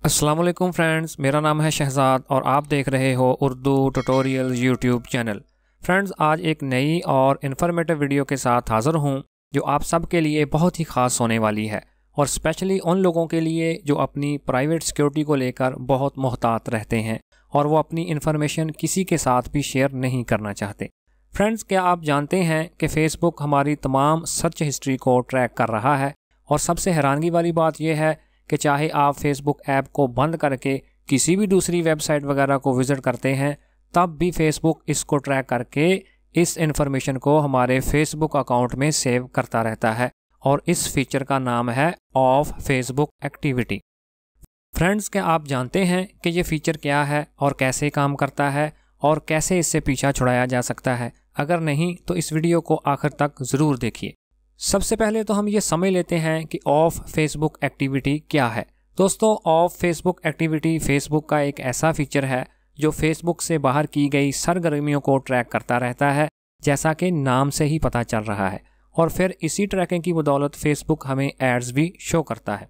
अस्सलाम वालेकुम फ्रेंड्स, मेरा नाम है शहजाद और आप देख रहे हो Urdu tutorial YouTube channel. Friends, आज एक नई और इन्फॉर्मेटिव वीडियो के साथ हाज़िर हूँ जो आप सब के लिए बहुत ही ख़ास होने वाली है और स्पेशली उन लोगों के लिए जो अपनी प्राइवेट सिक्योरिटी को लेकर बहुत मोहतात रहते हैं और वो अपनी इन्फॉर्मेशन किसी के साथ भी शेयर नहीं करना चाहते। फ्रेंड्स, क्या आप जानते हैं कि फ़ेसबुक हमारी तमाम सर्च हिस्ट्री को ट्रैक कर रहा है और सबसे हैरानगी वाली बात यह है कि चाहे आप फेसबुक ऐप को बंद करके किसी भी दूसरी वेबसाइट वगैरह को विज़िट करते हैं तब भी फेसबुक इसको ट्रैक करके इस इंफॉर्मेशन को हमारे फेसबुक अकाउंट में सेव करता रहता है और इस फीचर का नाम है ऑफ फेसबुक एक्टिविटी। फ्रेंड्स, क्या आप जानते हैं कि ये फीचर क्या है और कैसे काम करता है और कैसे इससे पीछा छुड़ाया जा सकता है? अगर नहीं तो इस वीडियो को आखिर तक ज़रूर देखिए। सबसे पहले तो हम ये समझ लेते हैं कि ऑफ फेसबुक एक्टिविटी क्या है। दोस्तों, ऑफ फेसबुक एक्टिविटी फेसबुक का एक ऐसा फीचर है जो फेसबुक से बाहर की गई सरगर्मियों को ट्रैक करता रहता है, जैसा कि नाम से ही पता चल रहा है, और फिर इसी ट्रैकिंग की बदौलत फेसबुक हमें एड्स भी शो करता है।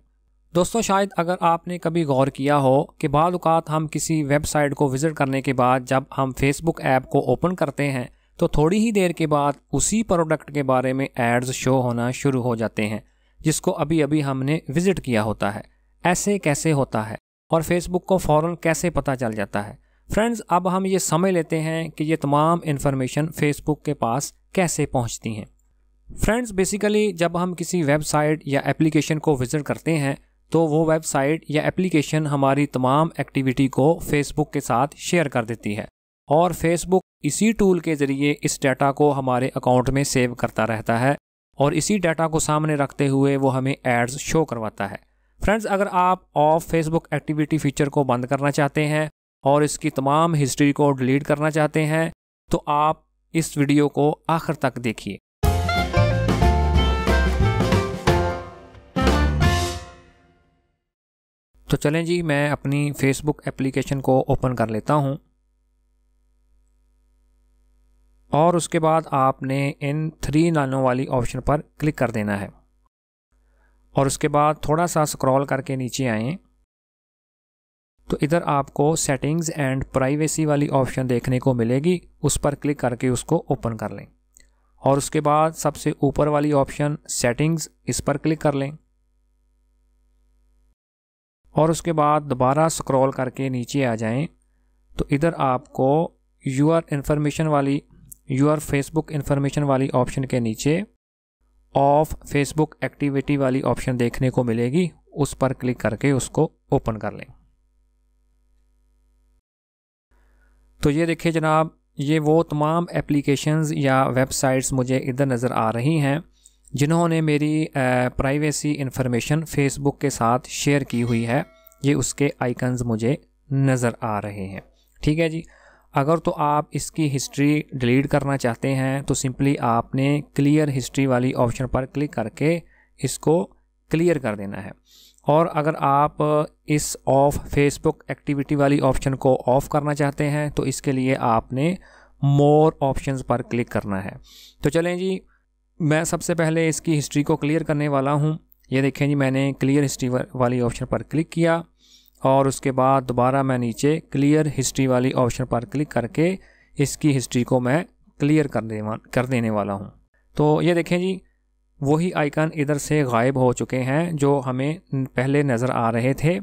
दोस्तों, शायद अगर आपने कभी गौर किया हो कि बाद औक़ात हम किसी वेबसाइट को विज़िट करने के बाद जब हम फेसबुक ऐप को ओपन करते हैं तो थोड़ी ही देर के बाद उसी प्रोडक्ट के बारे में एड्स शो होना शुरू हो जाते हैं जिसको अभी अभी हमने विज़िट किया होता है। ऐसे कैसे होता है और फेसबुक को फ़ौरन कैसे पता चल जाता है? फ्रेंड्स, अब हम ये समझ लेते हैं कि ये तमाम इन्फॉर्मेशन फेसबुक के पास कैसे पहुंचती हैं। फ्रेंड्स, बेसिकली जब हम किसी वेबसाइट या एप्लीकेशन को विज़िट करते हैं तो वो वेबसाइट या एप्लीकेशन हमारी तमाम एक्टिविटी को फेसबुक के साथ शेयर कर देती है और फेसबुक इसी टूल के ज़रिए इस डाटा को हमारे अकाउंट में सेव करता रहता है और इसी डाटा को सामने रखते हुए वो हमें एड्स शो करवाता है। फ्रेंड्स, अगर आप ऑफ फेसबुक एक्टिविटी फ़ीचर को बंद करना चाहते हैं और इसकी तमाम हिस्ट्री को डिलीट करना चाहते हैं तो आप इस वीडियो को आखिर तक देखिए। तो चलें जी, मैं अपनी फेसबुक एप्लीकेशन को ओपन कर लेता हूँ और उसके बाद आपने इन 3 लाइनों वाली ऑप्शन पर क्लिक कर देना है और उसके बाद थोड़ा सा स्क्रॉल करके नीचे आएँ तो इधर आपको सेटिंग्स एंड प्राइवेसी वाली ऑप्शन देखने को मिलेगी। उस पर क्लिक करके उसको ओपन कर लें और उसके बाद सबसे ऊपर वाली ऑप्शन सेटिंग्स, इस पर क्लिक कर लें और उसके बाद दोबारा स्क्रॉल करके नीचे आ जाएं तो इधर आपको यूर फेसबुक इन्फॉर्मेशन वाली ऑप्शन के नीचे ऑफ फेसबुक एक्टिविटी वाली ऑप्शन देखने को मिलेगी। उस पर क्लिक करके उसको ओपन कर लें। तो ये देखिए जनाब, ये वो तमाम एप्लीकेशंस या वेबसाइट्स मुझे इधर नज़र आ रही हैं जिन्होंने मेरी प्राइवेसी इन्फॉर्मेशन फेसबुक के साथ शेयर की हुई है। ये उसके आइकन्स मुझे नज़र आ रहे हैं। ठीक है जी। अगर तो आप इसकी हिस्ट्री डिलीट करना चाहते हैं तो सिंपली आपने क्लियर हिस्ट्री वाली ऑप्शन पर क्लिक करके इसको क्लियर कर देना है और अगर आप इस ऑफ फेसबुक एक्टिविटी वाली ऑप्शन को ऑफ़ करना चाहते हैं तो इसके लिए आपने मोर ऑप्शंस पर क्लिक करना है। तो चलें जी, मैं सबसे पहले इसकी हिस्ट्री को क्लियर करने वाला हूं। ये देखें जी, मैंने क्लियर हिस्ट्री वाली ऑप्शन पर क्लिक किया और उसके बाद दोबारा मैं नीचे क्लियर हिस्ट्री वाली ऑप्शन पर क्लिक करके इसकी हिस्ट्री को मैं क्लियर कर देने वाला हूं। तो ये देखें जी, वही आइकन इधर से गायब हो चुके हैं जो हमें पहले नज़र आ रहे थे,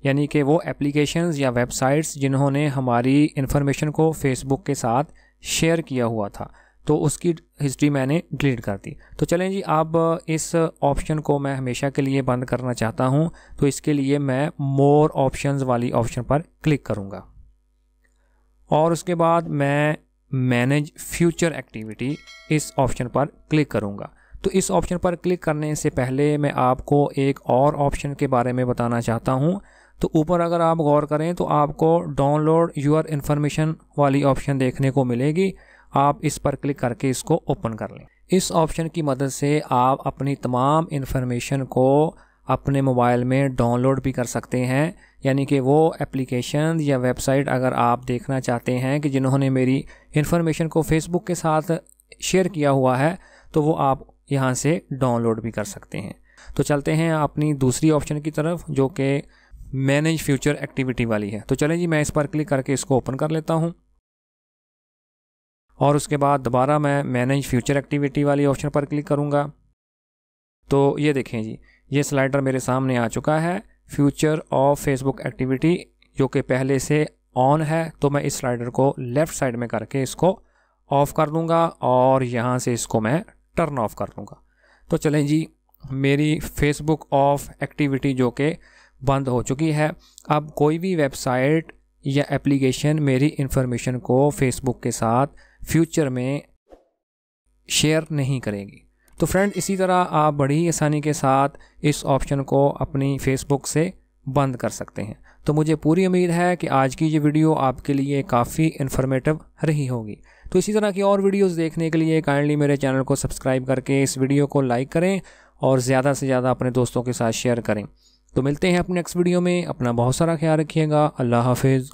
यानी कि वो एप्लीकेशंस या वेबसाइट्स जिन्होंने हमारी इन्फॉर्मेशन को फेसबुक के साथ शेयर किया हुआ था, तो उसकी हिस्ट्री मैंने डिलीट कर दी। तो चलें जी, अब इस ऑप्शन को मैं हमेशा के लिए बंद करना चाहता हूं तो इसके लिए मैं मोर ऑप्शंस वाली ऑप्शन पर क्लिक करूंगा और उसके बाद मैं मैनेज फ्यूचर एक्टिविटी इस ऑप्शन पर क्लिक करूंगा। तो इस ऑप्शन पर क्लिक करने से पहले मैं आपको एक और ऑप्शन के बारे में बताना चाहता हूं। तो ऊपर अगर आप गौर करें तो आपको डाउनलोड यूर इन्फॉर्मेशन वाली ऑप्शन देखने को मिलेगी। आप इस पर क्लिक करके इसको ओपन कर लें। इस ऑप्शन की मदद से आप अपनी तमाम इन्फॉर्मेशन को अपने मोबाइल में डाउनलोड भी कर सकते हैं, यानी कि वो एप्लीकेशन या वेबसाइट अगर आप देखना चाहते हैं कि जिन्होंने मेरी इन्फॉर्मेशन को फेसबुक के साथ शेयर किया हुआ है तो वो आप यहाँ से डाउनलोड भी कर सकते हैं। तो चलते हैं अपनी दूसरी ऑप्शन की तरफ जो कि मैनेज फ्यूचर एक्टिविटी वाली है। तो चलें जी, मैं इस पर क्लिक करके इसको ओपन कर लेता हूँ और उसके बाद दोबारा मैं मैनेज फ्यूचर एक्टिविटी वाली ऑप्शन पर क्लिक करूँगा। तो ये देखें जी, ये स्लाइडर मेरे सामने आ चुका है, फ्यूचर ऑफ फेसबुक एक्टिविटी, जो कि पहले से ऑन है। तो मैं इस स्लाइडर को लेफ़्ट साइड में करके इसको ऑफ़ कर दूँगा और यहाँ से इसको मैं टर्न ऑफ कर दूँगा। तो चलें जी, मेरी फेसबुक ऑफ एक्टिविटी जो कि बंद हो चुकी है। अब कोई भी वेबसाइट या एप्लीकेशन मेरी इन्फॉर्मेशन को फेसबुक के साथ फ्यूचर में शेयर नहीं करेगी। तो फ्रेंड, इसी तरह आप बड़ी आसानी के साथ इस ऑप्शन को अपनी फेसबुक से बंद कर सकते हैं। तो मुझे पूरी उम्मीद है कि आज की ये वीडियो आपके लिए काफ़ी इन्फॉर्मेटिव रही होगी। तो इसी तरह की और वीडियोस देखने के लिए काइंडली मेरे चैनल को सब्सक्राइब करके इस वीडियो को लाइक करें और ज़्यादा से ज़्यादा अपने दोस्तों के साथ शेयर करें। तो मिलते हैं अपने नेक्स्ट वीडियो में। अपना बहुत सारा ख्याल रखिएगा। अल्लाह हाफिज़।